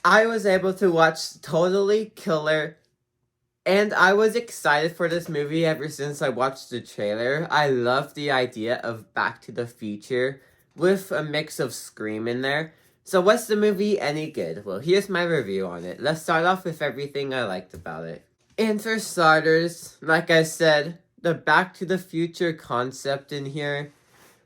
I was able to watch Totally Killer, and I was excited for this movie ever since I watched the trailer. I love the idea of Back to the Future with a mix of Scream in there. So was the movie any good? Well, here's my review on it. Let's start off with everything I liked about it. And for starters, like I said, the Back to the Future concept in here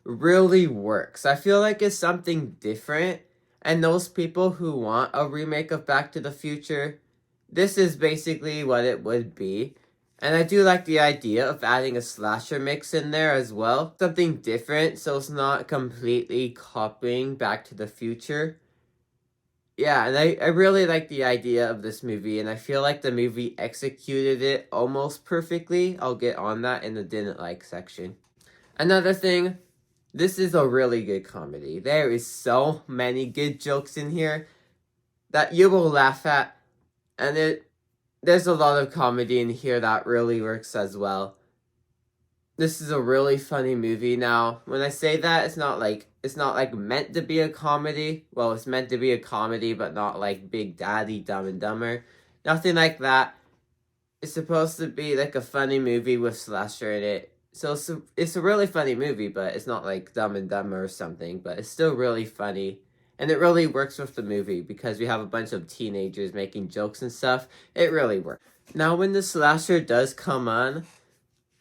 really works. I feel like it's something different, and those people who want a remake of Back to the Future, this is basically what it would be. And I do like the idea of adding a slasher mix in there as well. Something different, so it's not completely copying Back to the Future. Yeah, and I really like the idea of this movie, and I feel like the movie executed it almost perfectly. I'll get on that in the didn't like section. Another thing, this is a really good comedy. There is so many good jokes in here that you will laugh at, and there's a lot of comedy in here that really works as well. This is a really funny movie. Now, when I say that, it's not like meant to be a comedy. Well, it's meant to be a comedy, but not like Big Daddy, Dumb and Dumber. Nothing like that. It's supposed to be like a funny movie with slasher in it. So it's a really funny movie, but it's not like Dumb and Dumber or something. But it's still really funny. And it really works with the movie because we have a bunch of teenagers making jokes and stuff. It really works. Now, when the slasher does come on,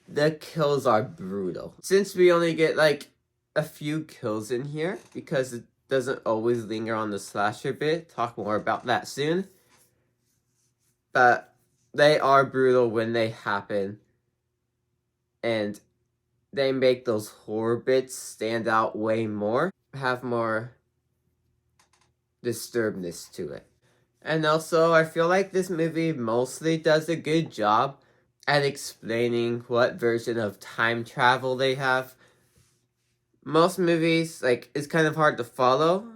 the kills are brutal. Since we only get like a few kills in here, because it doesn't always linger on the slasher bit. Talk more about that soon. But they are brutal when they happen. And they make those horror bits stand out way more. Have more disturbedness to it. And also, I feel like this movie mostly does a good job at explaining what version of time travel they have. Most movies, like, it's kind of hard to follow,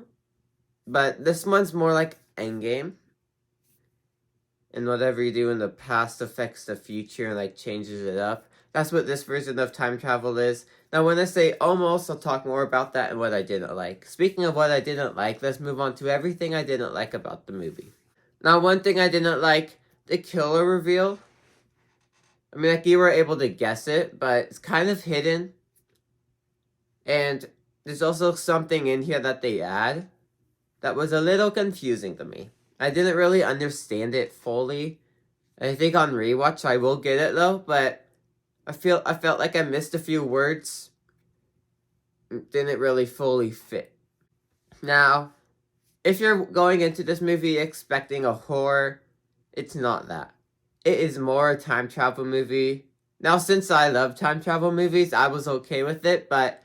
but this one's more like Endgame. And whatever you do in the past affects the future and, like, changes it up. That's what this version of time travel is. Now, when I say almost, I'll talk more about that and what I didn't like. Speaking of what I didn't like, let's move on to everything I didn't like about the movie. Now, one thing I didn't like, the killer reveal. I mean, like, you were able to guess it, but it's kind of hidden. And there's also something in here that they add that was a little confusing to me. I didn't really understand it fully. I think on rewatch I will get it though, but I felt like I missed a few words. It didn't really fully fit. Now, if you're going into this movie expecting a horror, it's not that. It is more a time travel movie. Now, since I love time travel movies, I was okay with it, but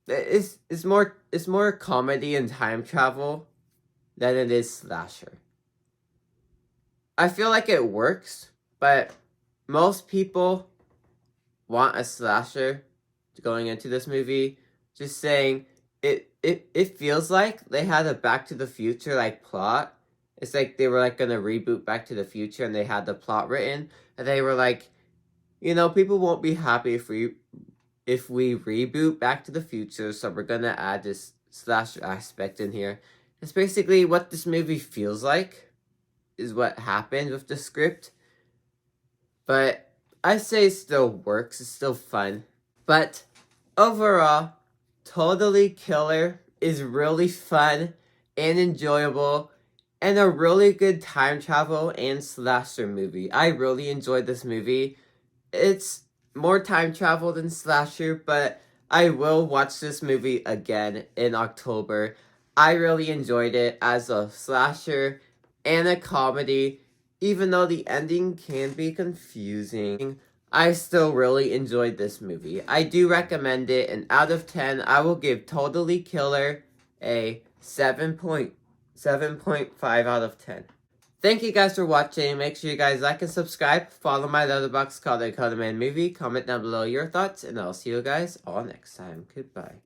it's more comedy and time travel than it is slasher. I feel like it works, but most people want a slasher going into this movie. Just saying, it feels like they had a Back to the Future like plot. It's like they were like gonna reboot Back to the Future and they had the plot written. And they were like, you know, people won't be happy if we reboot Back to the Future, so we're gonna add this slasher aspect in here. It's basically what this movie feels like, is what happened with the script. But I say it still works, it's still fun. But overall, Totally Killer is really fun and enjoyable, and a really good time travel and slasher movie. I really enjoyed this movie. It's more time travel than slasher, but I will watch this movie again in October. I really enjoyed it as a slasher and a comedy. Even though the ending can be confusing, I still really enjoyed this movie. I do recommend it, and out of 10, I will give Totally Killer a 7.5 out of 10. Thank you guys for watching. Make sure you guys like and subscribe. Follow my letterboxd called A Color Man Movie. Comment down below your thoughts, and I'll see you guys all next time. Goodbye.